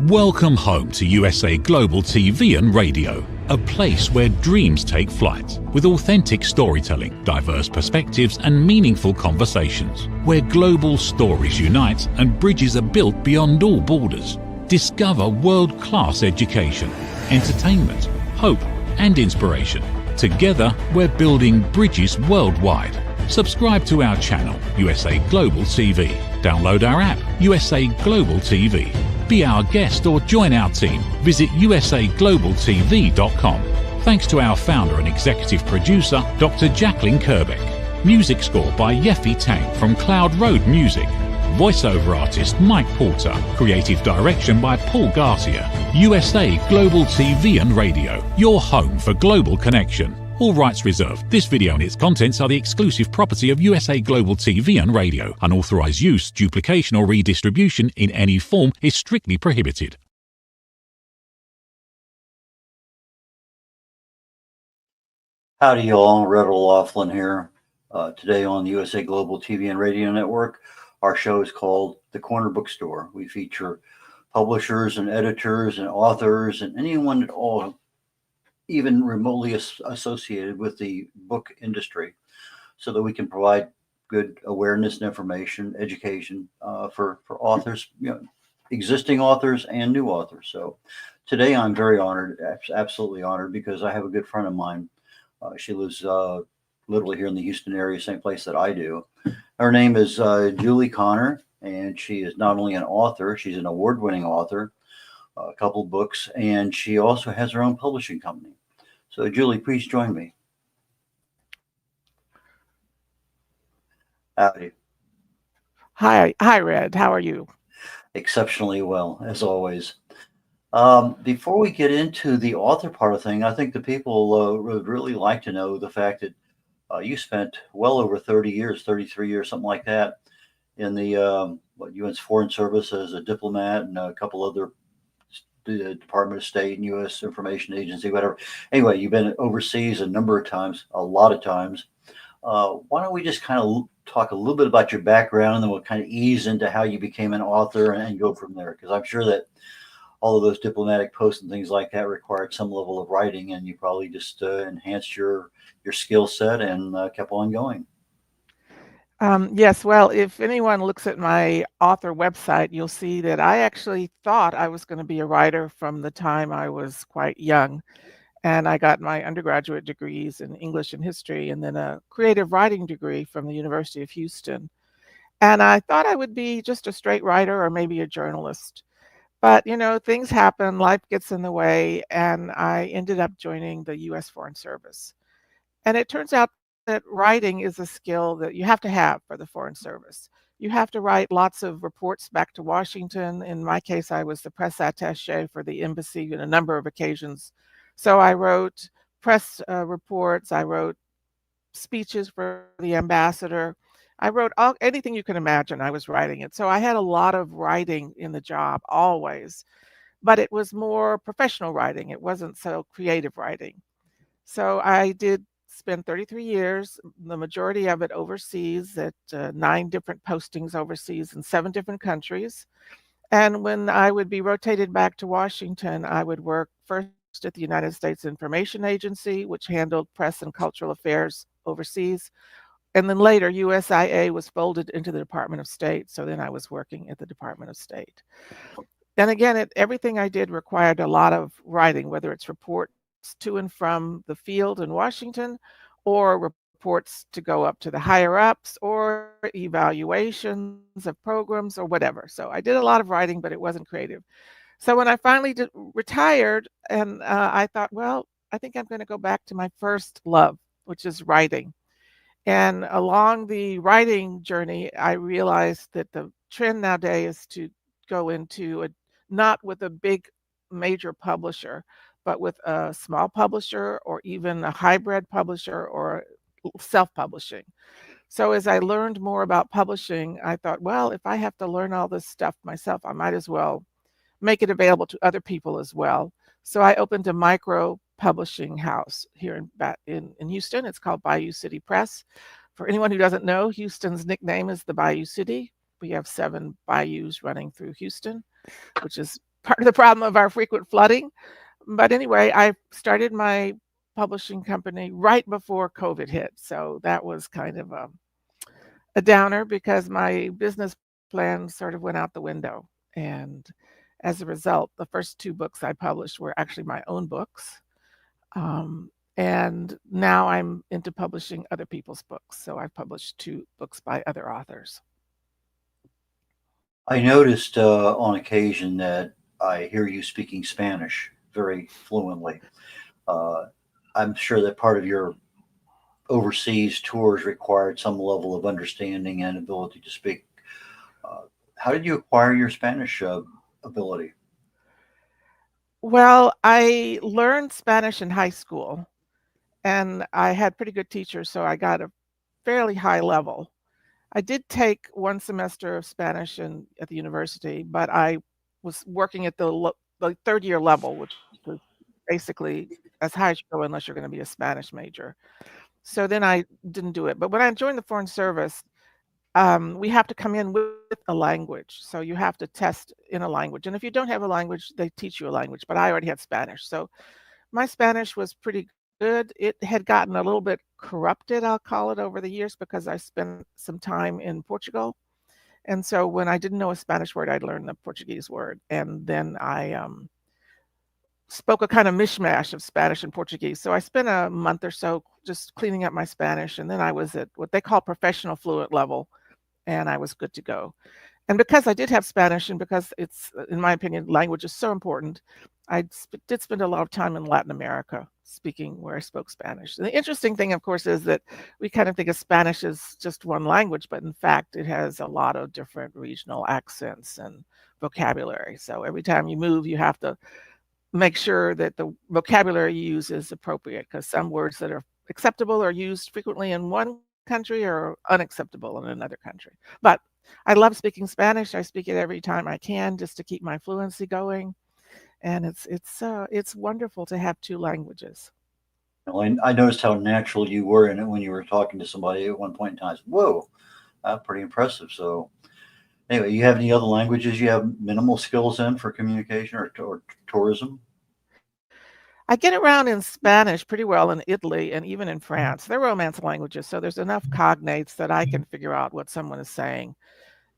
Welcome home to USA Global TV and Radio, a place where dreams take flight, with authentic storytelling, diverse perspectives and meaningful conversations, where global stories unite and bridges are built beyond all borders. Discover world-class education, entertainment, hope and inspiration. Together, we're building bridges worldwide. Subscribe to our channel, USA Global TV. Download our app, USA Global TV. Be our guest or join our team. Visit usaglobaltv.com. Thanks to our founder and executive producer, Dr. Jacqueline Kerbeck. Music score by Yeffy Tang from Cloud Road Music. Voiceover artist Mike Porter. Creative direction by Paul Garcia. USA Global TV and Radio, your home for global connection. All rights reserved. This video and its contents are the exclusive property of USA Global TV and Radio. Unauthorized use, duplication or redistribution in any form is strictly prohibited. Howdy y'all, red-olaughlin here. Today on the USA Global TV and Radio Network, our show is called The Corner Bookstore. We feature publishers and editors and authors and anyone at all even remotely associated with the book industry, so that we can provide good awareness and information, education for authors, existing authors and new authors. So today I'm very honored, absolutely honored, because I have a good friend of mine. She lives literally here in the Houston area, same place that I do. Her name is Julie Connor, and she is not only an author, she's an award-winning author, a couple of books, and she also has her own publishing company. So Julie, please join me. Howdy. Hi, Red. How are you? Exceptionally well, as always. Before we get into the author part of thing, I think the people would really like to know the fact that you spent well over 30 years, 33 years, something like that, in the UN's Foreign Service as a diplomat and a couple other the Department of State and U.S. Information Agency, whatever. Anyway, you've been overseas a number of times, a lot of times. Why don't we just kind of talk a little bit about your background, and then we'll kind of ease into how you became an author and go from there. Because I'm sure that all of those diplomatic posts and things like that required some level of writing, and you probably just enhanced your skill set and kept on going. Yes, well, if anyone looks at my author website, you'll see that I actually thought I was going to be a writer from the time I was quite young. And I got my undergraduate degrees in English and history, and then a creative writing degree from the University of Houston. And I thought I would be just a straight writer or maybe a journalist. But, things happen, life gets in the way, and I ended up joining the U.S. Foreign Service. And it turns out that writing is a skill that you have to have for the Foreign Service. You have to write lots of reports back to Washington. In my case, I was the press attaché for the embassy on a number of occasions. So I wrote press reports, I wrote speeches for the ambassador. I wrote anything you can imagine, I was writing it. So I had a lot of writing in the job always, but it was more professional writing. It wasn't so creative writing. So I did spend 33 years, the majority of it overseas at 9 different postings overseas in 7 different countries. And when I would be rotated back to Washington, I would work first at the United States Information Agency, which handled press and cultural affairs overseas. And then later, USIA was folded into the Department of State. So then I was working at the Department of State. And again, everything I did required a lot of writing, whether it's reports to and from the field in Washington, or reports to go up to the higher ups, or evaluations of programs or whatever. So I did a lot of writing, but it wasn't creative. So when I finally retired, and I thought, well, I think I'm going to go back to my first love, which is writing. And along the writing journey, I realized that the trend nowadays is to go into not with a big major publisher, but with a small publisher or even a hybrid publisher or self-publishing. So as I learned more about publishing, I thought, well, if I have to learn all this stuff myself, I might as well make it available to other people as well. So I opened a micro publishing house here in Houston. It's called Bayou City Press. For anyone who doesn't know, Houston's nickname is the Bayou City. We have 7 bayous running through Houston, which is part of the problem of our frequent flooding. But anyway, I started my publishing company right before COVID hit. So that was kind of a downer because my business plan sort of went out the window. And as a result, the first 2 books I published were actually my own books. And now I'm into publishing other people's books. So I've published 2 books by other authors. I noticed on occasion that I hear you speaking Spanish very fluently. I'm sure that part of your overseas tours required some level of understanding and ability to speak. How did you acquire your Spanish ability? Well, I learned Spanish in high school and I had pretty good teachers, so I got a fairly high level. I did take 1 semester of Spanish at the university, but I was working at the 3rd year level, which was basically as high as you go unless you're going to be a Spanish major. So then I didn't do it. But when I joined the Foreign Service, we have to come in with a language. So you have to test in a language. And if you don't have a language, they teach you a language. But I already had Spanish. So my Spanish was pretty good. It had gotten a little bit corrupted, I'll call it, over the years because I spent some time in Portugal. And so when I didn't know a Spanish word, I'd learn the Portuguese word. And then I spoke a kind of mishmash of Spanish and Portuguese. So I spent a month or so just cleaning up my Spanish. And then I was at what they call professional fluent level. And I was good to go. And because I did have Spanish and because it's, in my opinion, language is so important, I did spend a lot of time in Latin America speaking where I spoke Spanish. And the interesting thing, of course, is that we kind of think of Spanish as just one language, but in fact, it has a lot of different regional accents and vocabulary. So every time you move, you have to make sure that the vocabulary you use is appropriate because some words that are acceptable are used frequently in one country or unacceptable in another country. But I love speaking Spanish. I speak it every time I can just to keep my fluency going. And it's wonderful to have 2 languages. Well, I noticed how natural you were in it when you were talking to somebody at one point in time. Whoa, pretty impressive. So anyway, you have any other languages you have minimal skills in for communication or tourism? I get around in Spanish pretty well in Italy and even in France. They're Romance languages, so there's enough cognates that I can figure out what someone is saying.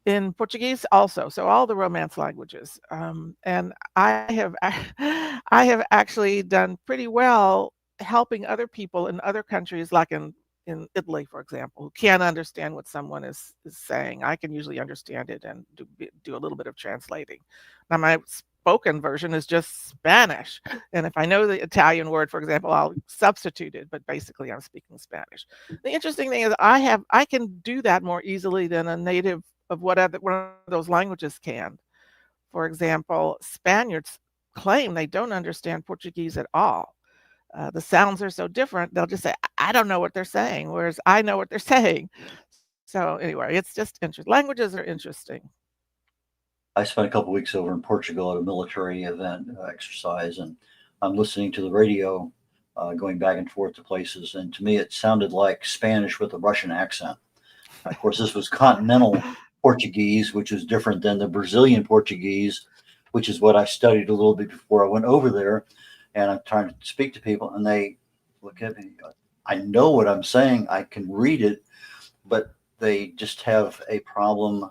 In Portuguese also, so all the Romance languages. And I have I have actually done pretty well helping other people in other countries, like in Italy, for example, who can't understand what someone is saying. I can usually understand it and do a little bit of translating. Now, my spoken version is just Spanish. And if I know the Italian word, for example, I'll substitute it, but basically I'm speaking Spanish. The interesting thing is I can do that more easily than a native of one of those languages can. For example, Spaniards claim they don't understand Portuguese at all. The sounds are so different, they'll just say, I don't know what they're saying, whereas I know what they're saying. So anyway, it's just interesting. Languages are interesting. I spent a couple weeks over in Portugal at a military event exercise, and I'm listening to the radio going back and forth to places. And to me, it sounded like Spanish with a Russian accent. Of course, this was continental Portuguese, which is different than the Brazilian Portuguese, which is what I studied a little bit before I went over there. And I'm trying to speak to people, and they look at me. I know what I'm saying. I can read it, but they just have a problem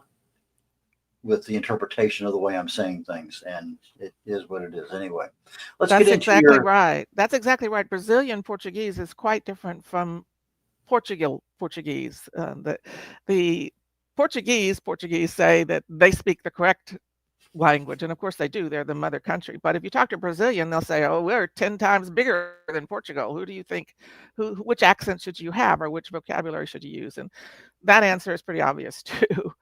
with the interpretation of the way I'm saying things, and it is what it is. Anyway, let's That's get into exactly your. right. That's exactly right. Brazilian Portuguese is quite different from Portuguese. The Portuguese say that they speak the correct language, and of course they do. They're the mother country. But if you talk to a Brazilian, they'll say, "Oh, we're 10 times bigger than Portugal. Who do you think? Which accent should you have, or which vocabulary should you use?" And that answer is pretty obvious too.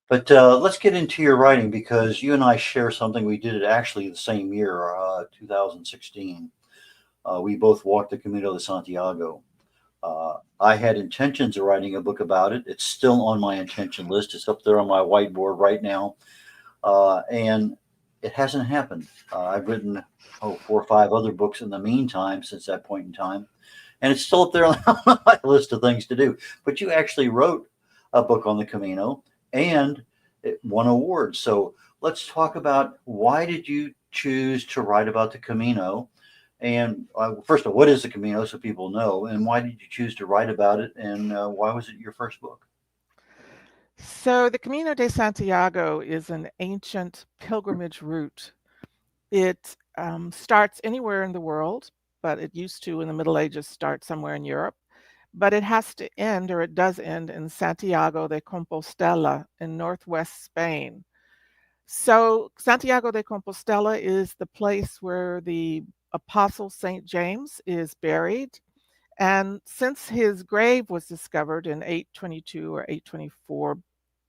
But let's get into your writing because you and I share something. We did it actually the same year, 2016. We both walked the Camino de Santiago. I had intentions of writing a book about it. It's still on my intention list. It's up there on my whiteboard right now. And it hasn't happened. I've written 4 or 5 other books in the meantime since that point in time. And it's still up there on my list of things to do. But you actually wrote a book on the Camino and it won awards. So let's talk about why did you choose to write about the Camino? And first of all, what is the Camino so people know? And why did you choose to write about it? And why was it your first book? So the Camino de Santiago is an ancient pilgrimage route. It starts anywhere in the world, but it used to in the Middle Ages start somewhere in Europe. But it has to end, or it does end, in Santiago de Compostela in northwest Spain. So Santiago de Compostela is the place where the Apostle St. James is buried. And since his grave was discovered in 822 or 824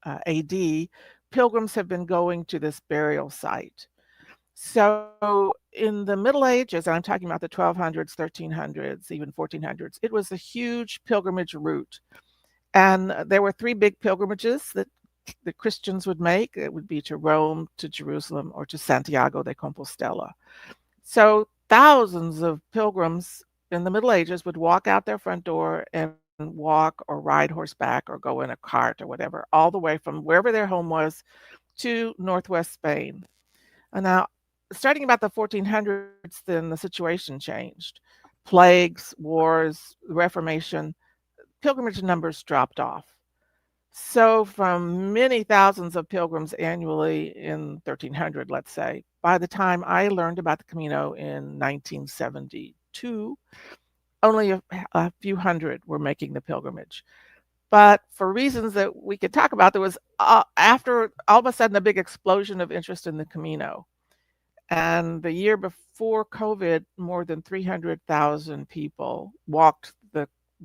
AD, pilgrims have been going to this burial site. So in the Middle Ages, and I'm talking about the 1200s, 1300s, even 1400s, it was a huge pilgrimage route. And there were three big pilgrimages that the Christians would make. It would be to Rome, to Jerusalem, or to Santiago de Compostela. So thousands of pilgrims in the Middle Ages would walk out their front door and walk or ride horseback or go in a cart or whatever, all the way from wherever their home was to northwest Spain. And now, starting about the 1400s, then the situation changed. Plagues, wars, the Reformation, pilgrimage numbers dropped off. So, from many thousands of pilgrims annually in 1300, let's say, by the time I learned about the Camino in 1972, only a few hundred were making the pilgrimage. But for reasons that we could talk about, there was, after all of a sudden, a big explosion of interest in the Camino. And the year before COVID, more than 300,000 people walked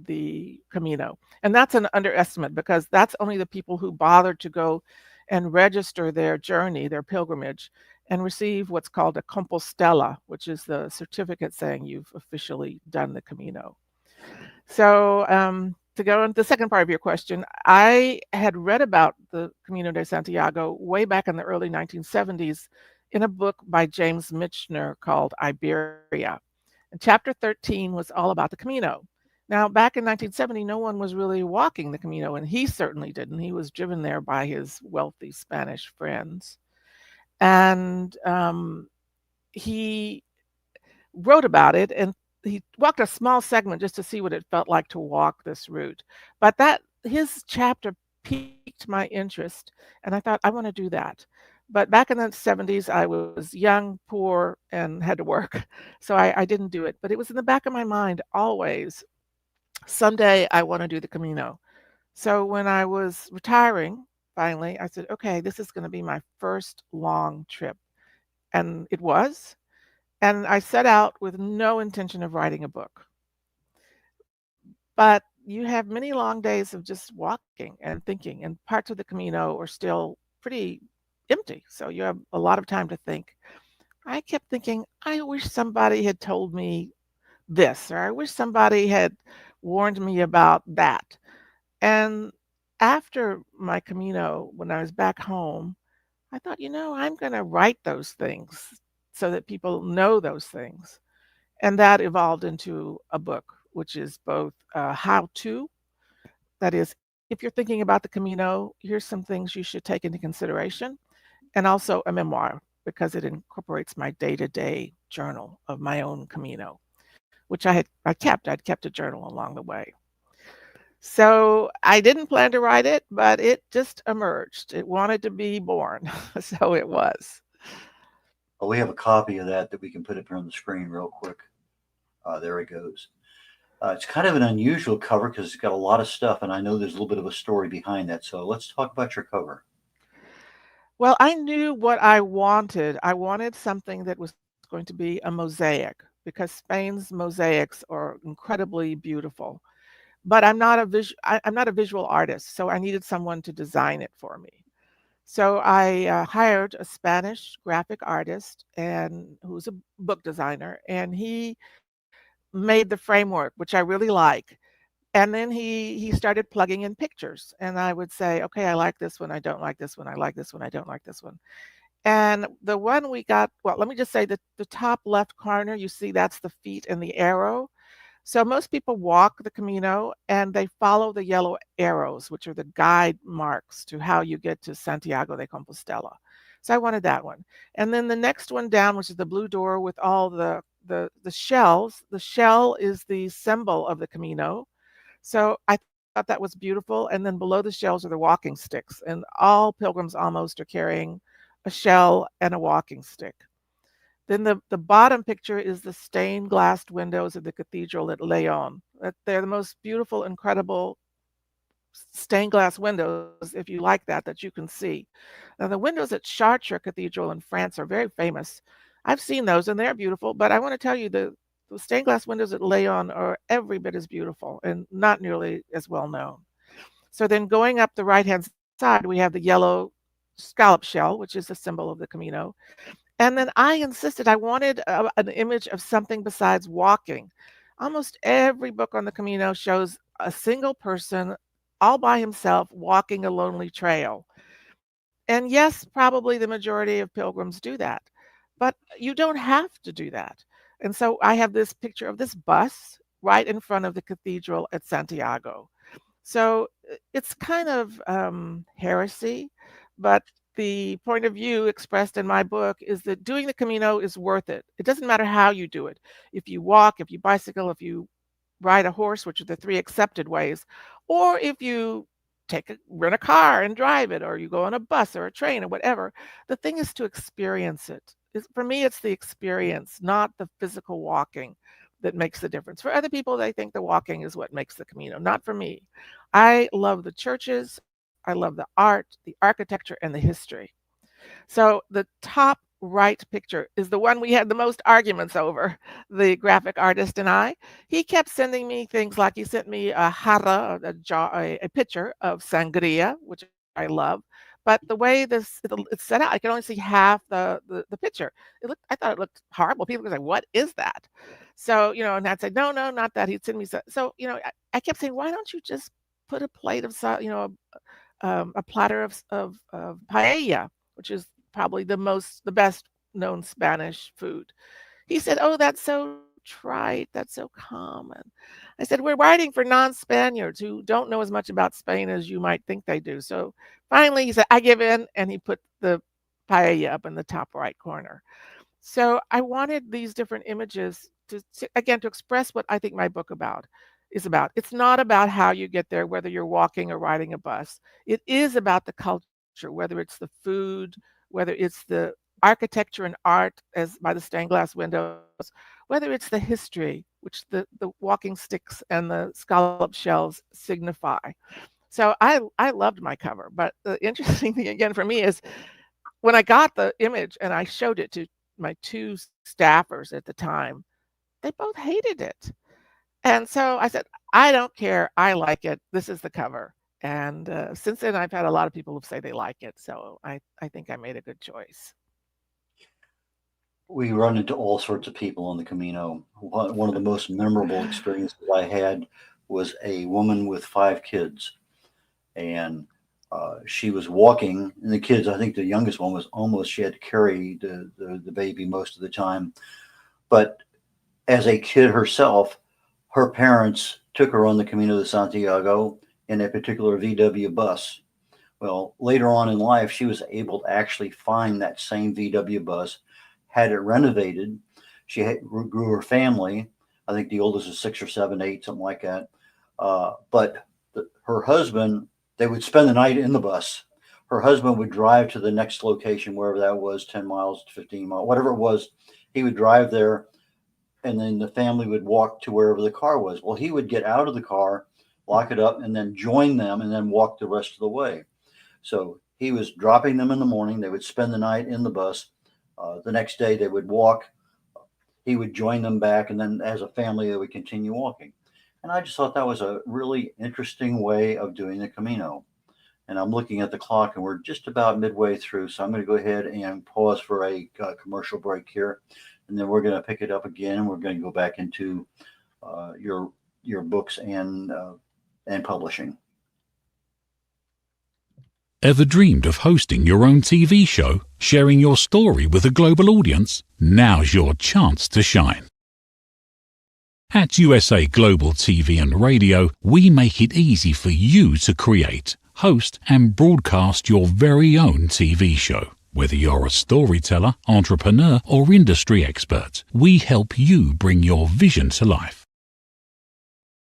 the Camino. And that's an underestimate because that's only the people who bothered to go and register their journey, their pilgrimage, and receive what's called a Compostela, which is the certificate saying you've officially done the Camino. So, to go on the second part of your question, I had read about the Camino de Santiago way back in the early 1970s in a book by James Michener called Iberia. And chapter 13 was all about the Camino. Now, back in 1970, no one was really walking the Camino, and he certainly didn't. He was driven there by his wealthy Spanish friends. And he wrote about it, and he walked a small segment just to see what it felt like to walk this route. But that his chapter piqued my interest, and I thought, I want to do that. But back in the 70s, I was young, poor, and had to work. So I didn't do it. But it was in the back of my mind always, someday I want to do the Camino. So when I was retiring, finally, I said, okay, this is going to be my first long trip. And it was. And I set out with no intention of writing a book. But you have many long days of just walking and thinking, and parts of the Camino are still pretty empty. So you have a lot of time to think. I kept thinking, I wish somebody had told me this, or I wish somebody had warned me about that. And after my Camino, when I was back home, I thought, I'm going to write those things so that people know those things. And that evolved into a book, which is both how to, that is, if you're thinking about the Camino, here's some things you should take into consideration, and also a memoir because it incorporates my day-to-day journal of my own Camino, which I'd kept a journal along the way. So I didn't plan to write it, but it just emerged. It wanted to be born, so it was. Well, we have a copy of that we can put up here on the screen real quick. There it goes. It's kind of an unusual cover because it's got a lot of stuff, and I know there's a little bit of a story behind that. So let's talk about your cover. Well, I knew what I wanted. I wanted something that was going to be a mosaic because Spain's mosaics are incredibly beautiful. But I'm not a visual artist, so I needed someone to design it for me. So I hired a Spanish graphic artist and who's a book designer, and he made the framework, which I really like. And then he started plugging in pictures, and I would say, okay, I like this one, I don't like this one, I like this one, I don't like this one. And the one we got, well, let me just say that the top left corner, you see that's the feet and the arrow. So most people walk the Camino and they follow the yellow arrows, which are the guide marks to how you get to Santiago de Compostela. So I wanted that one. And then the next one down, which is the blue door with all the shells. The shell is the symbol of the Camino. So I thought that was beautiful. And then below the shells are the walking sticks. And all pilgrims almost are carrying a shell and a walking stick. Then the bottom picture is the stained glass windows of the cathedral at Leon. They're the most beautiful, incredible stained glass windows, if you like that you can see. Now, the windows at Chartres Cathedral in France are very famous. I've seen those and they're beautiful, but I want to tell you the stained glass windows at Leon are every bit as beautiful and not nearly as well known. So then going up the right-hand side, we have the yellow scallop shell, which is a symbol of the Camino. And then I insisted I wanted an image of something besides walking. Almost every book on the Camino shows a single person all by himself walking a lonely trail. And yes, probably the majority of pilgrims do that, but you don't have to do that. And so I have this picture of this bus right in front of the cathedral at Santiago. So it's kind of heresy, but the point of view expressed in my book is that doing the Camino is worth it. It doesn't matter how you do it. If you walk, if you bicycle, if you ride a horse, which are the 3 accepted ways, or if you rent a car and drive it, or you go on a bus or a train or whatever. The thing is to experience it. For me, it's the experience, not the physical walking, that makes the difference. For other people, they think the walking is what makes the Camino. Not for me. I love the churches. I love the art, the architecture, and the history. So the top right picture is the one we had the most arguments over, the graphic artist and I. He kept sending me things like he sent me a jarra, a pitcher of sangria, which I love. But the way it's set out, I can only see half the picture. I thought it looked horrible. People would say, "What is that?" So, and I'd say, "No, not that." He'd send me so, I kept saying, "Why don't you just put a plate of, a platter of paella, which is probably the best known Spanish food." He said, "Oh, that's so trite. That's so common." I said, "We're writing for non-Spaniards who don't know as much about Spain as you might think they do." So finally he said, "I give in," and he put the paella up in the top right corner. So I wanted these different images to express what I think my book is about. It's not about how you get there, whether you're walking or riding a bus. It is about the culture, whether it's the food, whether it's the architecture and art as by the stained glass windows, whether it's the history, which the walking sticks and the scallop shells signify. So I loved my cover, but the interesting thing again for me is when I got the image and I showed it to my 2 staffers at the time, they both hated it. And so I said, "I don't care. I like it. This is the cover." And since then, I've had a lot of people who say they like it. So I think I made a good choice. We run into all sorts of people on the Camino. One of the most memorable experiences I had was a woman with 5 kids. And she was walking, and the kids, I think the youngest one was she had to carry the baby most of the time. But as a kid herself, her parents took her on the Camino de Santiago in a particular VW bus. Well, later on in life, she was able to actually find that same VW bus, had it renovated. She grew her family. I think the oldest is 6 or 7, 8, something like that. But her husband, they would spend the night in the bus. Her husband would drive to the next location, wherever that was, 10 miles, 15 miles, whatever it was. He would drive there, and then the family would walk to wherever the car was. Well, he would get out of the car, lock it up, and then join them and then walk the rest of the way. So he was dropping them in the morning. They would spend the night in the bus. The next day they would walk. He would join them back, and then as a family, they would continue walking. And I just thought that was a really interesting way of doing the Camino. And I'm looking at the clock, and we're just about midway through. So I'm going to go ahead and pause for a commercial break here. And then we're going to pick it up again, and we're going to go back into your books and publishing. Ever dreamed of hosting your own TV show, sharing your story with a global audience? Now's your chance to shine. At USA Global TV and Radio, we make it easy for you to create, host, and broadcast your very own TV show. Whether you're a storyteller, entrepreneur, or industry expert, we help you bring your vision to life.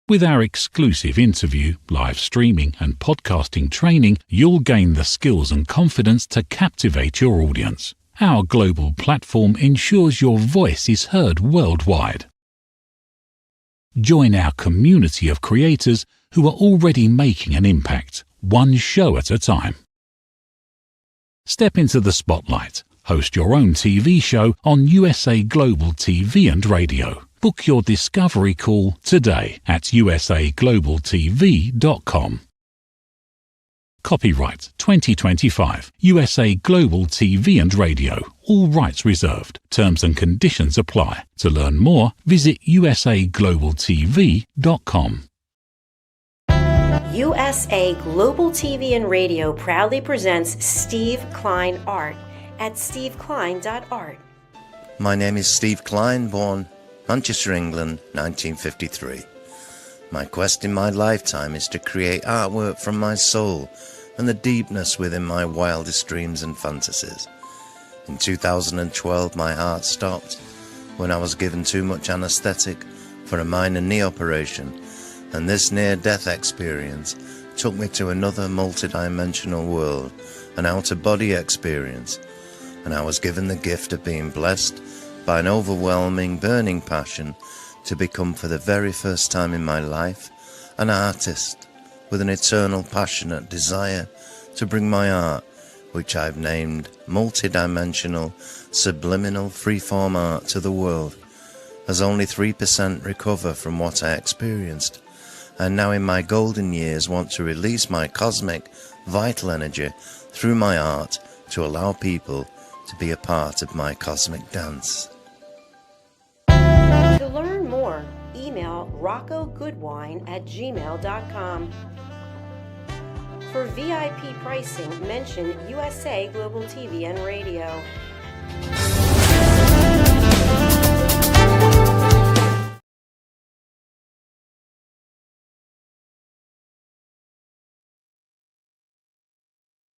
With our exclusive interview, live streaming, and podcasting training, you'll gain the skills and confidence to captivate your audience. Our global platform ensures your voice is heard worldwide. Join our community of creators who are already making an impact, one show at a time. Step into the spotlight. Host your own TV show on USA Global TV and Radio. Book your discovery call today at usaglobaltv.com. Copyright 2025 USA Global TV and Radio. All rights reserved. Terms and conditions apply. To learn more, visit usaglobaltv.com. USA Global TV and Radio proudly presents Steve Klein Art at steveklein.art. My name is Steve Klein, born Manchester, England, 1953. My quest in my lifetime is to create artwork from my soul and the deepness within my wildest dreams and fantasies. In 2012, my heart stopped when I was given too much anesthetic for a minor knee operation, and this near-death experience took me to another multi-dimensional world, an out-of-body experience, and I was given the gift of being blessed by an overwhelming, burning passion to become, for the very first time in my life, an artist with an eternal, passionate desire to bring my art, which I've named multi-dimensional, subliminal, freeform art, to the world, as only 3% recover from what I experienced, and now in my golden years want to release my cosmic, vital energy through my art to allow people to be a part of my cosmic dance. To learn more, email roccogoodwine@gmail.com. For VIP pricing, mention USA Global TV and Radio.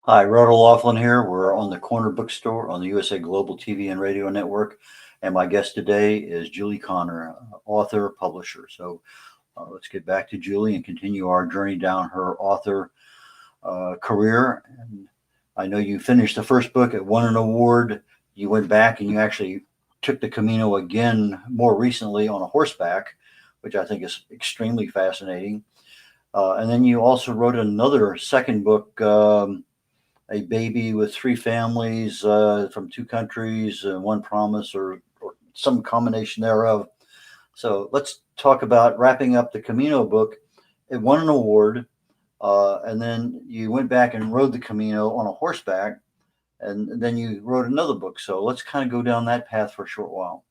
Hi, red-olaughlin here. We're on the Corner Bookstore on the USA Global TV and Radio Network. And my guest today is Julie Connor, author, publisher. So let's get back to Julie and continue our journey down her author career. And I know you finished the first book, it won an award. You went back and you actually took the Camino again more recently on a horseback, which I think is extremely fascinating. And then you also wrote another second book, A Baby with Three Families from Two Countries, One Promise, or some combination thereof. So let's talk about wrapping up the Camino book. It won an award, and then you went back and rode the Camino on a horseback, and then you wrote another book. So let's kind of go down that path for a short while.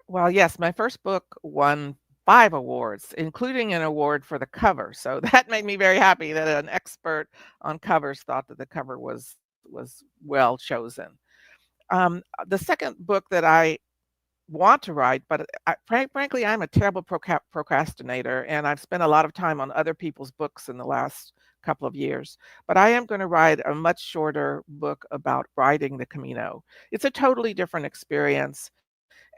Well, yes, my first book won 5 awards, including an award for the cover. So that made me very happy that an expert on covers thought that the cover was well chosen. The second book that I want to write, but frankly, I'm a terrible procrastinator, and I've spent a lot of time on other people's books in the last couple of years. But I am going to write a much shorter book about riding the Camino. It's a totally different experience.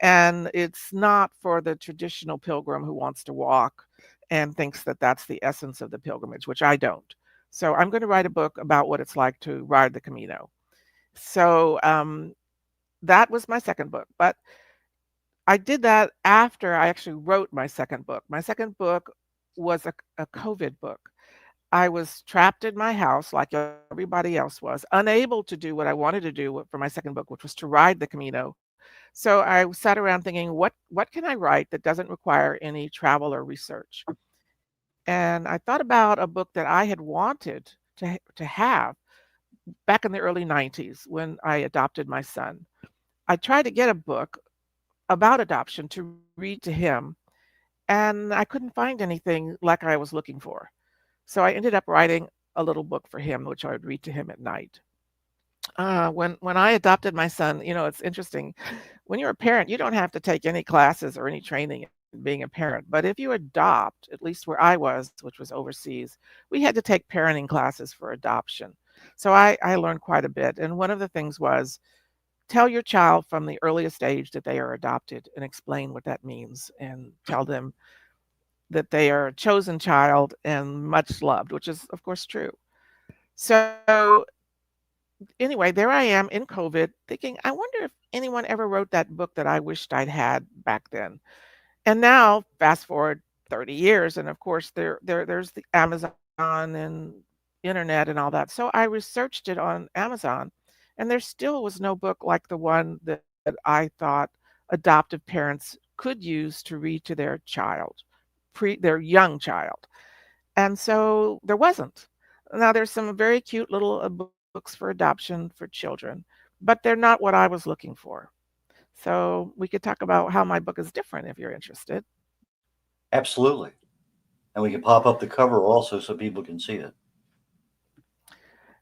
And it's not for the traditional pilgrim who wants to walk and thinks that that's the essence of the pilgrimage, which I don't. So I'm going to write a book about what it's like to ride the Camino. So that was my second book. But I did that after I actually wrote my second book. My second book was a COVID book. I was trapped in my house like everybody else was, unable to do what I wanted to do for my second book, which was to ride the Camino. So I sat around thinking, what can I write that doesn't require any travel or research? And I thought about a book that I had wanted to have back in the early 90s when I adopted my son. I tried to get a book about adoption to read to him, and I couldn't find anything like I was looking for. So I ended up writing a little book for him, which I would read to him at night. When I adopted my son, it's interesting. When you're a parent, you don't have to take any classes or any training in being a parent. But if you adopt, at least where I was, which was overseas, we had to take parenting classes for adoption. So I learned quite a bit. And one of the things was tell your child from the earliest age that they are adopted and explain what that means and tell them that they are a chosen child and much loved, which is, of course, true. So anyway, there I am in COVID thinking, I wonder if anyone ever wrote that book that I wished I'd had back then. And now, fast forward 30 years, and of course, there's the Amazon and internet and all that. So I researched it on Amazon, and there still was no book like the one that I thought adoptive parents could use to read to their child, their young child. And so there wasn't. Now there's some very cute little books for adoption for children, but they're not what I was looking for. So we could talk about how my book is different if you're interested. Absolutely. And we can pop up the cover also so people can see it.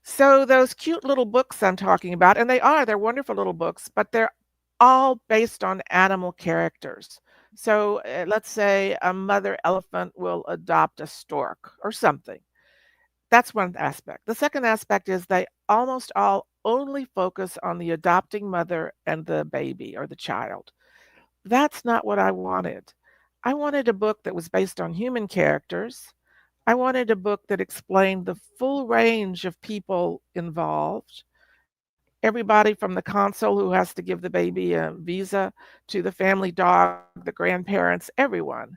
So those cute little books I'm talking about, and they're wonderful little books, but they're all based on animal characters. So let's say a mother elephant will adopt a stork or something. That's one aspect. The second aspect is they almost all only focus on the adopting mother and the baby or the child. That's not what I wanted. I wanted a book that was based on human characters. I wanted a book that explained the full range of people involved. Everybody from the consul who has to give the baby a visa to the family dog, the grandparents, everyone.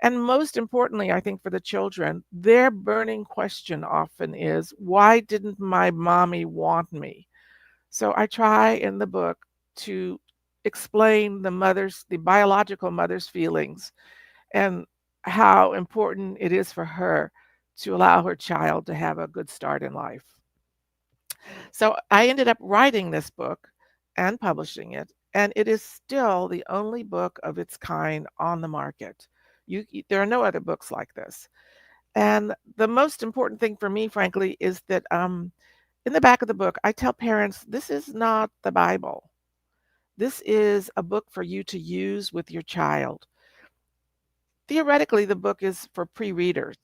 And most importantly, I think for the children, their burning question often is, why didn't my mommy want me? So I try in the book to explain the biological mother's feelings and how important it is for her to allow her child to have a good start in life. So I ended up writing this book and publishing it, and it is still the only book of its kind on the market. There are no other books like this. And the most important thing for me, frankly, is that in the back of the book, I tell parents this is not the Bible. This is a book for you to use with your child. Theoretically, the book is for pre-readers.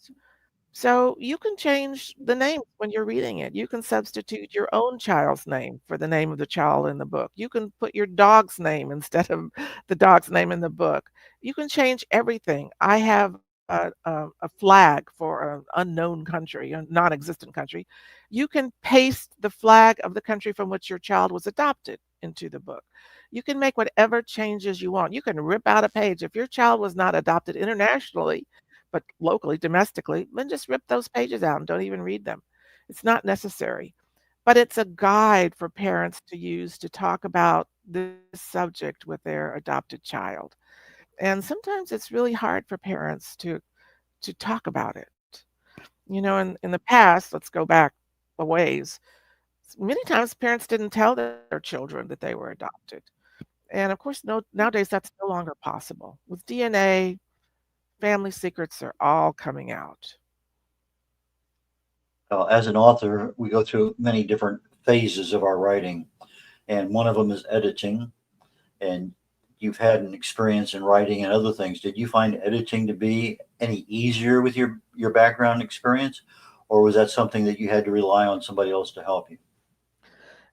So you can change the name when you're reading it. You can substitute your own child's name for the name of the child in the book. You can put your dog's name instead of the dog's name in the book. You can change everything. I have a flag for an unknown country, a non-existent country. You can paste the flag of the country from which your child was adopted into the book. You can make whatever changes you want. You can rip out a page. If your child was not adopted internationally, but locally, domestically, then just rip those pages out and don't even read them. It's not necessary. But it's a guide for parents to use to talk about this subject with their adopted child. And sometimes it's really hard for parents to talk about it. You know, in the past, let's go back a ways. Many times parents didn't tell their children that they were adopted. And of course, no, nowadays that's no longer possible. With DNA, family secrets are all coming out. As an author, we go through many different phases of our writing, and one of them is editing. And you've had an experience in writing and other things. Did you find editing to be any easier with your background experience, or was that something that you had to rely on somebody else to help you?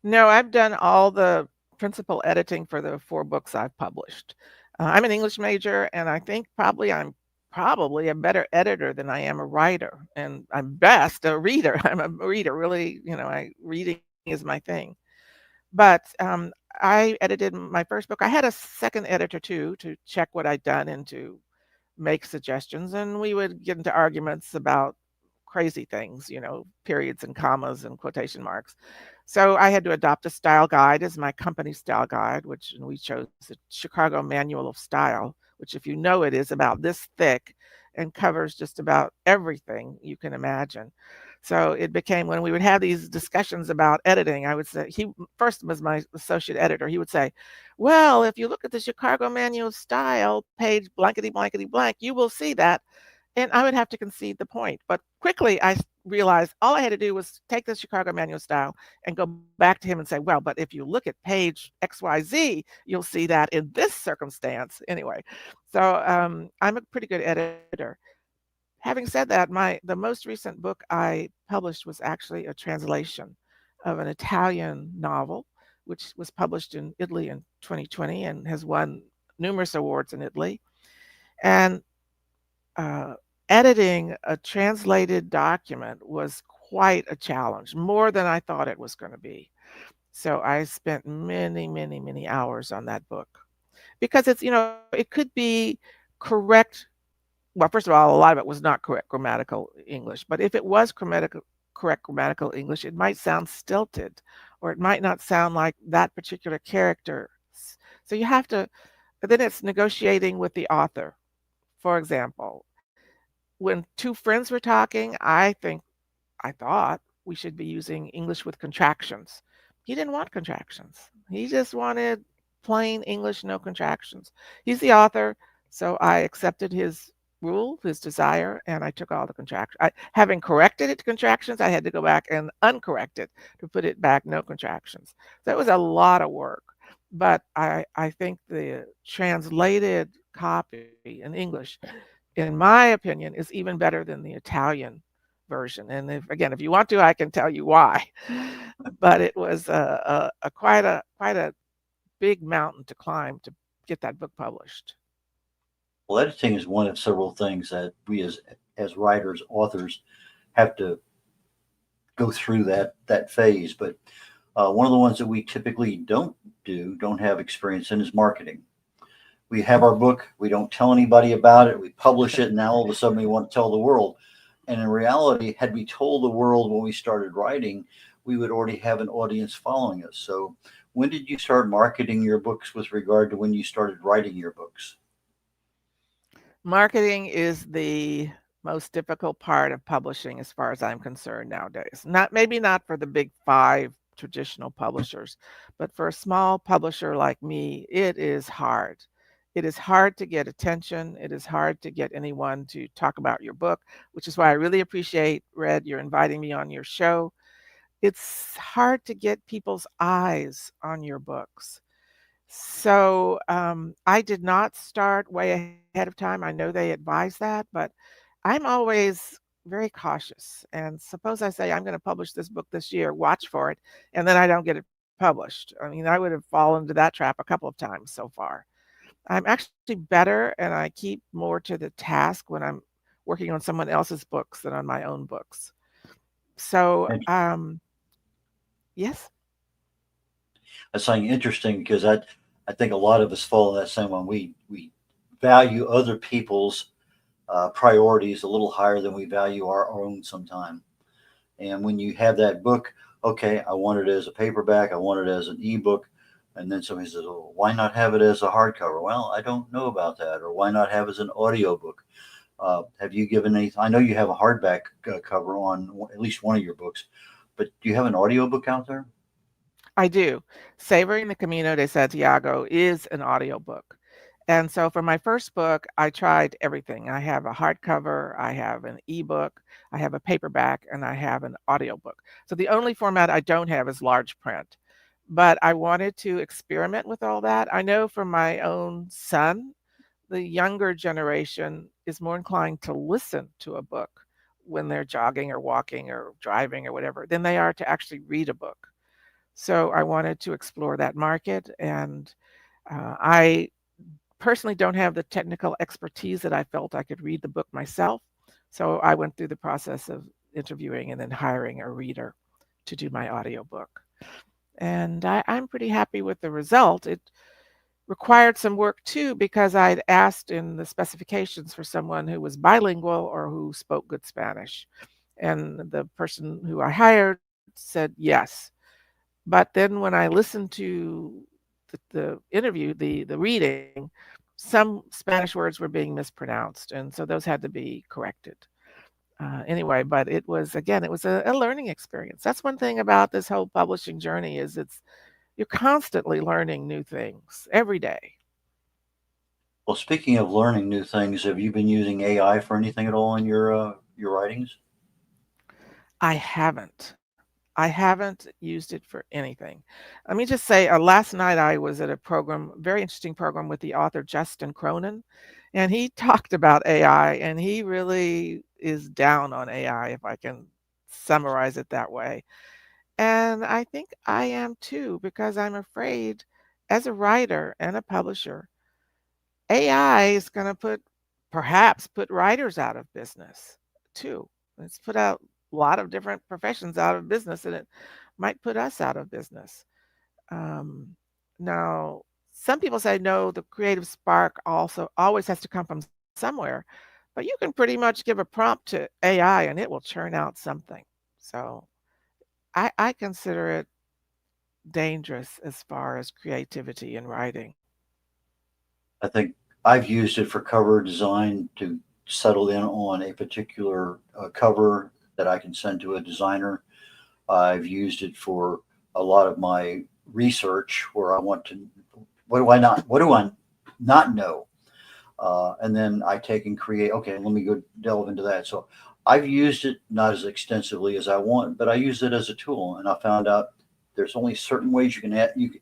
No, I've done all the principal editing for the 4 books I've published. I'm an English major, and I think I'm probably a better editor than I am a writer, and I'm best a reader. I'm a reader, really, reading is my thing. But I edited my first book. I had a second editor too to check what I'd done and to make suggestions, and we would get into arguments about crazy things, periods and commas and quotation marks. So I had to adopt a style guide as my company style guide, which we chose the Chicago Manual of Style, which, if you know it, is about this thick and covers just about everything you can imagine. So it became, when we would have these discussions about editing, I would say, he first was my associate editor. He would say, well, if you look at the Chicago Manual of Style, page blankety blankety blank, you will see that. And I would have to concede the point. But quickly I realized all I had to do was take the Chicago Manual Style and go back to him and say, well, but if you look at page XYZ, you'll see that in this circumstance. Anyway, so I'm a pretty good editor. Having said that, the most recent book I published was actually a translation. of an Italian novel, which was published in Italy in 2020 and has won numerous awards in Italy. And uh, editing a translated document was quite a challenge, more than I thought it was going to be. So I spent many, many, many hours on that book because it could be correct. Well, first of all, a lot of it was not correct grammatical English, but if it was correct grammatical English, it might sound stilted or it might not sound like that particular character. So you have to, then it's negotiating with the author. For example, when two friends were talking, I thought we should be using English with contractions. He didn't want contractions. He just wanted plain English, no contractions. He's the author, so I accepted his rule, his desire, and I took all the contractions. Having corrected it to contractions, I had to go back and uncorrect it to put it back no contractions. So it was a lot of work. But I think the translated copy in English, in my opinion, is even better than the Italian version. And if you want to, I can tell you why. But it was quite a big mountain to climb to get that book published. Well, editing is one of several things that we as writers, authors, have to go through that phase. But one of the ones that we typically don't have experience in is marketing. We have our book, we don't tell anybody about it, we publish it, and now all of a sudden we want to tell the world. And in reality, had we told the world when we started writing, we would already have an audience following us. So when did you start marketing your books with regard to when you started writing your books? Marketing is the most difficult part of publishing as far as I'm concerned nowadays. Maybe not for the big 5 traditional publishers, but for a small publisher like me, it is hard. It is hard to get attention. It is hard to get anyone to talk about your book, which is why I really appreciate, Red, you're inviting me on your show. It's hard to get people's eyes on your books. So I did not start way ahead of time. I know they advise that, but I'm always very cautious. And suppose I say I'm going to publish this book this year, watch for it, and then I don't get it published. I mean, I would have fallen into that trap a couple of times so far. I'm actually better and I keep more to the task when I'm working on someone else's books than on my own books. So, And yes. that's something interesting because I think a lot of us fall in that same one. We value other people's priorities a little higher than we value our own sometime. And when you have that book, okay, I want it as a paperback, I want it as an ebook, and then somebody says, "Oh, why not have it as a hardcover?" Well, I don't know about that. Or why not have it as an audiobook? Have you given any? I know you have a hardback cover on at least one of your books, but do you have an audiobook out there? I do. Savoring the Camino de Santiago is an audiobook. And so for my first book, I tried everything. I have a hardcover, I have an ebook, I have a paperback, and I have an audiobook. So the only format I don't have is large print. But I wanted to experiment with all that. I know from my own son, the younger generation is more inclined to listen to a book when they're jogging or walking or driving or whatever than they are to actually read a book. So I wanted to explore that market, and I personally don't have the technical expertise that I felt I could read the book myself. So I went through the process of interviewing and then hiring a reader to do my audiobook. And I'm pretty happy with the result. It required some work too because I'd asked in the specifications for someone who was bilingual or who spoke good Spanish. And the person who I hired said yes. But then when I listened to the interview, the reading, some Spanish words were being mispronounced, and so those had to be corrected. Anyway, but it was a learning experience. That's one thing about this whole publishing journey is you're constantly learning new things every day. Well, speaking of learning new things, have you been using AI for anything at all in your writings? I haven't. I haven't used it for anything. Let me just say, last night I was at a program, very interesting program with the author Justin Cronin, and he talked about AI, and he really is down on AI, if I can summarize it that way. And I think I am too, because I'm afraid as a writer and a publisher, AI is going to perhaps put writers out of business too. It's put out a lot of different professions out of business, and it might put us out of business. Now, some people say no, the creative spark also always has to come from somewhere, but you can pretty much give a prompt to AI and it will churn out something. So I consider it dangerous as far as creativity in writing. I think I've used it for cover design to settle in on a particular cover that I can send to a designer. I've used it for a lot of my research where I want to, what do I not know? And then I take and create, okay, let me go delve into that. So I've used it not as extensively as I want, but I use it as a tool. And I found out there's only certain ways you can,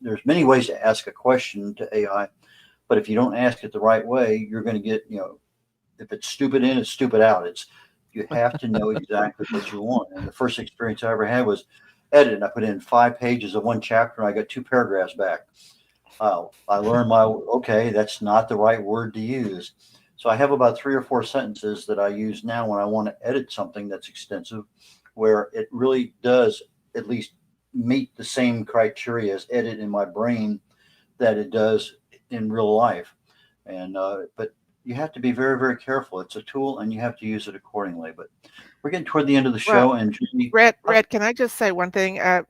there's many ways to ask a question to AI, but if you don't ask it the right way, you're going to get, if it's stupid in, it's stupid out. You have to know exactly what you want. And the first experience I ever had was edit. I put in 5 pages of one chapter and I got 2 paragraphs back. I learned okay, that's not the right word to use. So I have about 3 or 4 sentences that I use now when I want to edit something that's extensive, where it really does at least meet the same criteria as edit in my brain that it does in real life. And but you have to be very, very careful. It's a tool, and you have to use it accordingly. But we're getting toward the end of the Well, show, and Judy, Red, can I just say one thing? I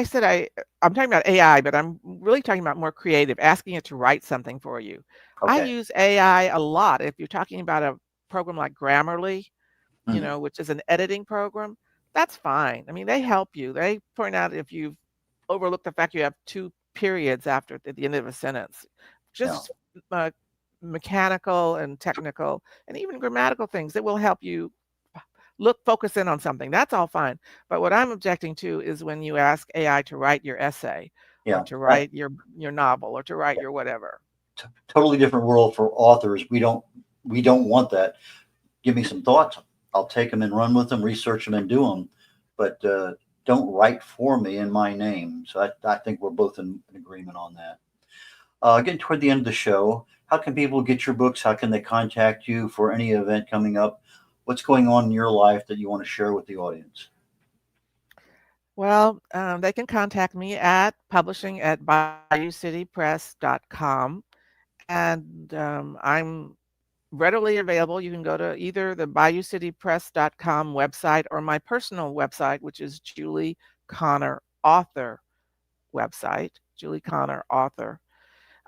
said I'm talking about AI, but I'm really talking about more creative, asking it to write something for you. I okay, use AI a lot. If you're talking about a program like Grammarly, Mhm. which is an editing program, that's fine. I mean, they help you. They point out if you've overlooked the fact you have 2 periods at the end of a sentence. Yeah, Just uh, mechanical and technical and even grammatical things that will help you focus in on something. That's all fine. But what I'm objecting to is when you ask AI to write your essay or yeah. to write your novel or to write your whatever. Totally different world for authors. We don't want that. Give me some thoughts. I'll take them and run with them, research them and do them, but don't write for me in my name. So I think we're both in agreement on that. Getting toward the end of the show, how can people get your books? How can they contact you for any event coming up? What's going on in your life that you want to share with the audience? Well, they can contact me at publishing@bayoucitypress.com. And I'm readily available. You can go to either the bayoucitypress.com website or my personal website, which is Julie Connor Author website, Julie Connor Author.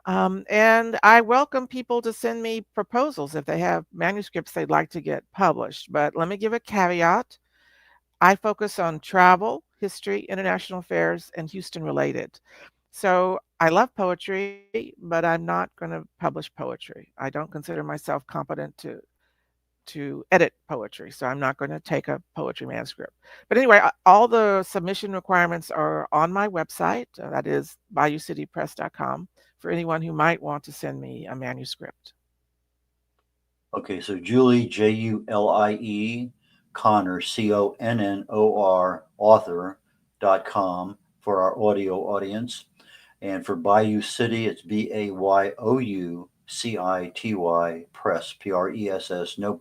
And I welcome people to send me proposals if they have manuscripts they'd like to get published. But let me give a caveat. I focus on travel, history, international affairs, and Houston related. So I love poetry, but I'm not going to publish poetry. I don't consider myself competent to edit poetry, so I'm not going to take a poetry manuscript. But anyway, all the submission requirements are on my website. That is bayoucitypress.com for anyone who might want to send me a manuscript. Okay, so Julie, Julie, Connor, Connor, author.com for our audio audience. And for Bayou City, it's BAYOUCITY press, PRESS, no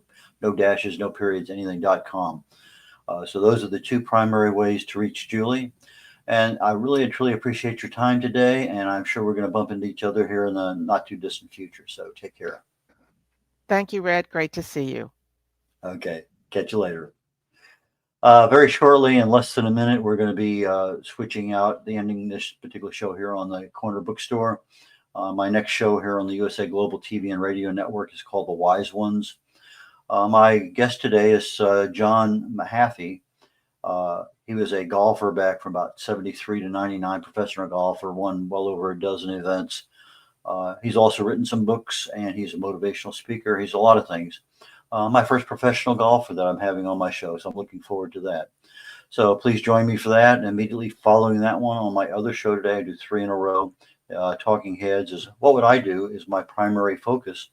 dashes, no periods, anything.com. So those are the 2 primary ways to reach Julie. And I really and truly appreciate your time today. And I'm sure we're going to bump into each other here in the not too distant future. So take care. Thank you, Red. Great to see you. Okay. Catch you later. Very shortly, in less than a minute, we're going to be switching out, ending this particular show here on the Corner Bookstore. My next show here on the USA Global TV and Radio Network is called The Wise Ones. My guest today is John Mahaffey. He was a golfer back from about 73 to 99, professional golfer, won well over a dozen events. He's also written some books, and he's a motivational speaker. He's a lot of things. My first professional golfer that I'm having on my show, so I'm looking forward to that. So please join me for that. And immediately following that one on my other show today, I do 3 in a row. Talking Heads is what would I do is my primary focus.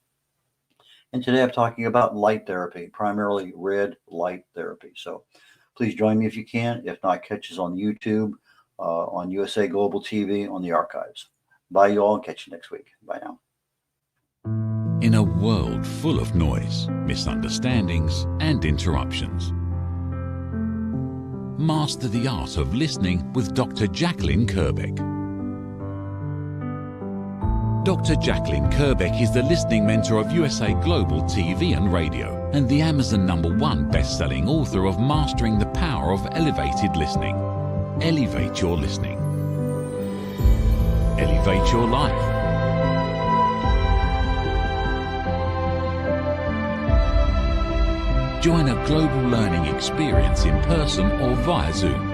And today I'm talking about light therapy, primarily red light therapy. So Please join me if you can. If not, catch us on YouTube, on USA Global TV, on the archives. Bye, you all, and catch you next week. Bye now. In a world full of noise, misunderstandings, and interruptions, master the art of listening with Dr. Jacqueline Kerbeck. Dr. Jacqueline Kerbeck is the listening mentor of USA Global TV and Radio and the Amazon #1 best-selling author of Mastering the Power of Elevated Listening. Elevate your listening. Elevate your life. Join a global learning experience in person or via Zoom.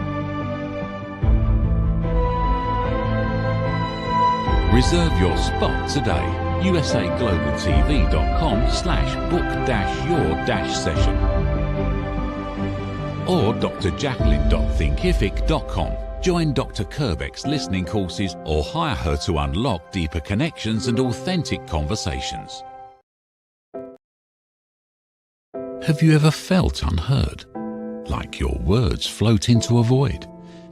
Reserve your spot today. usaglobaltv.com/book-your-session or drjacqueline.thinkific.com. Join Dr. Kerbeck's listening courses or hire her to unlock deeper connections and authentic conversations. Have you ever felt unheard? Like your words float into a void,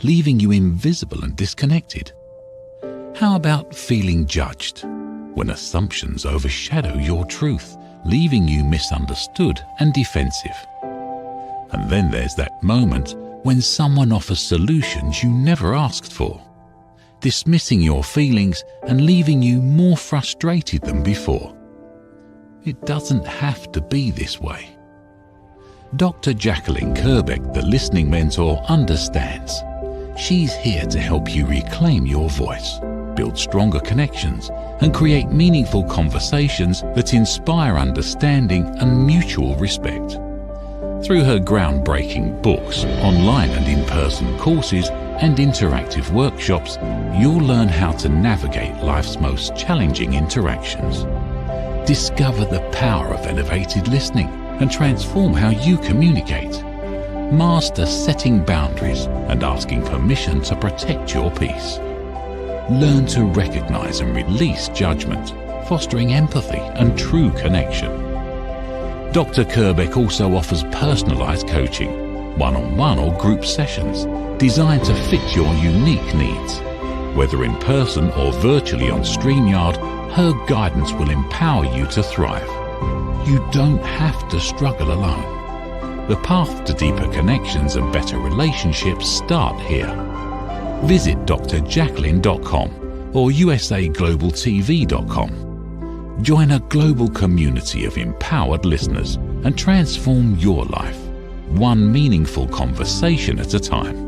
leaving you invisible and disconnected? How about feeling judged, when assumptions overshadow your truth, leaving you misunderstood and defensive? And then there's that moment when someone offers solutions you never asked for, dismissing your feelings and leaving you more frustrated than before. It doesn't have to be this way. Dr. Jacqueline Kerbeck, the listening mentor, understands. She's here to help you reclaim your voice, build stronger connections, and create meaningful conversations that inspire understanding and mutual respect. Through her groundbreaking books, online and in-person courses, and interactive workshops, you'll learn how to navigate life's most challenging interactions. Discover the power of elevated listening and transform how you communicate. Master setting boundaries and asking permission to protect your peace. Learn to recognize and release judgment, fostering empathy and true connection. Dr. Kerbeck also offers personalized coaching, one-on-one or group sessions designed to fit your unique needs. Whether in person or virtually on StreamYard, her guidance will empower you to thrive. You don't have to struggle alone. The path to deeper connections and better relationships start here. Visit drjacqueline.com or usaglobaltv.com. Join a global community of empowered listeners and transform your life, one meaningful conversation at a time.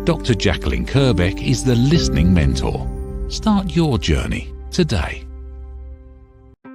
Dr. Jacqueline Kerbeck is the listening mentor. Start your journey today.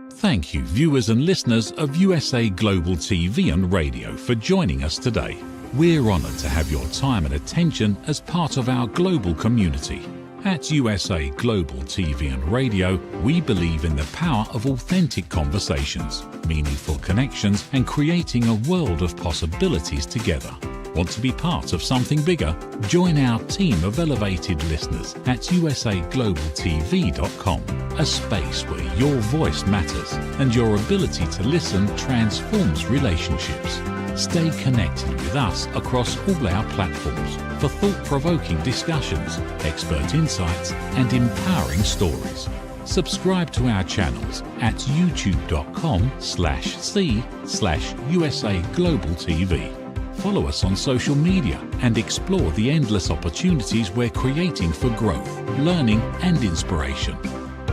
Thank you, viewers and listeners of USA Global TV and Radio, for joining us today. We're honored to have your time and attention as part of our global community. At USA Global TV and Radio, we believe in the power of authentic conversations, meaningful connections, and creating a world of possibilities together. Want to be part of something bigger? Join our team of elevated listeners at usaglobaltv.com, a space where your voice matters and your ability to listen transforms relationships. Stay connected with us across all our platforms for thought-provoking discussions, expert insights, and empowering stories. Subscribe to our channels at youtube.com/c/USAGlobalTV. Follow us on social media and explore the endless opportunities we're creating for growth, learning, and inspiration.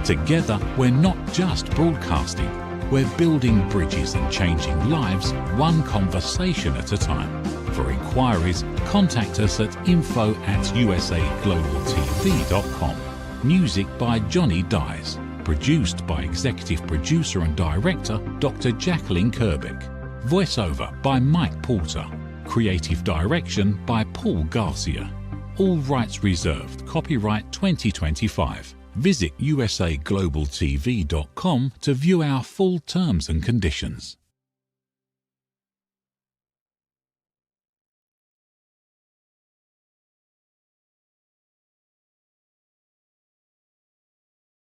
Together, we're not just broadcasting, we're building bridges and changing lives one conversation at a time. For inquiries, contact us at info@usaglobaltv.com. Music by Johnny Dies. Produced by Executive Producer and Director Dr. Jacqueline Kerbeck. Voiceover by Mike Porter. Creative Direction by Paul Garcia. All rights reserved. Copyright 2025. Visit usaglobaltv.com to view our full terms and conditions.